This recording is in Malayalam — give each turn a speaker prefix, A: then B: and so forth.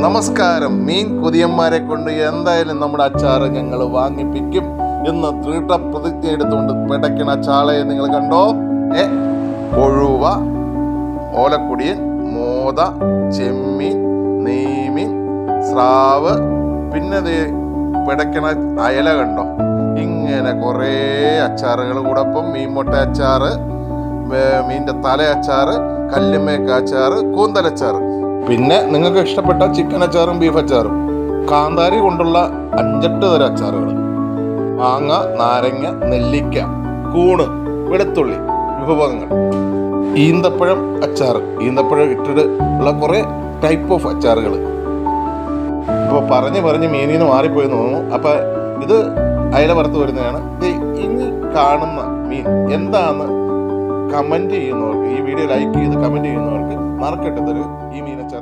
A: നമസ്കാരം. മീൻ കൊതിയന്മാരെ കൊണ്ട് എന്തായാലും നമ്മുടെ അച്ചാറ് ഞങ്ങൾ വാങ്ങിപ്പിക്കും എന്ന് ദൃഢപ്രതിജ്ഞ എടുത്തുകൊണ്ട് പിടയ്ക്കണ ചാളയെ നിങ്ങൾ കണ്ടോ? കൊഴുവ, ഓലക്കുടിയൻ, മോത, ചെമ്മീൻ, നെയ്മീൻ, സ്രാവ്, പിന്നെ പിടയ്ക്കണ അയല കണ്ടോ? ഇങ്ങനെ കുറേ അച്ചാറുകൾ കൂടൊപ്പം മീൻമുട്ട അച്ചാറ്, മീൻ്റെ തല അച്ചാറ്, കല്ലുമേക്ക അച്ചാറ്, കൂന്തലച്ചാറ്, പിന്നെ നിങ്ങൾക്ക് ഇഷ്ടപ്പെട്ട ചിക്കൻ അച്ചാറും ബീഫ് അച്ചാറും, കാന്താരി കൊണ്ടുള്ള 5-8 തരം അച്ചാറുകൾ, മാങ്ങ, നാരങ്ങ, നെല്ലിക്ക, കൂണ്, വെളുത്തുള്ളി വിഭവങ്ങൾ, ഈന്തപ്പഴം അച്ചാറ്, ഈന്തപ്പഴം ഇട്ടിട്ട് ഉള്ള കുറേ ടൈപ്പ് ഓഫ് അച്ചാറുകൾ. ഇപ്പോൾ പറഞ്ഞ് മീനിൽ നിന്ന് മാറിപ്പോയെന്ന് തോന്നുന്നു. അപ്പം ഇത് അയല വറുത്ത് വരുന്നതാണ്. ഇനി കാണുന്ന മീൻ എന്താണെന്ന് കമൻറ്റ് ചെയ്യുന്നവർക്ക്, ഈ വീഡിയോ ലൈക്ക് ചെയ്ത് കമൻറ്റ് ചെയ്യുന്നവർക്ക് നറുക്കിട്ട് തരും ഈ മീനച്ചാർ.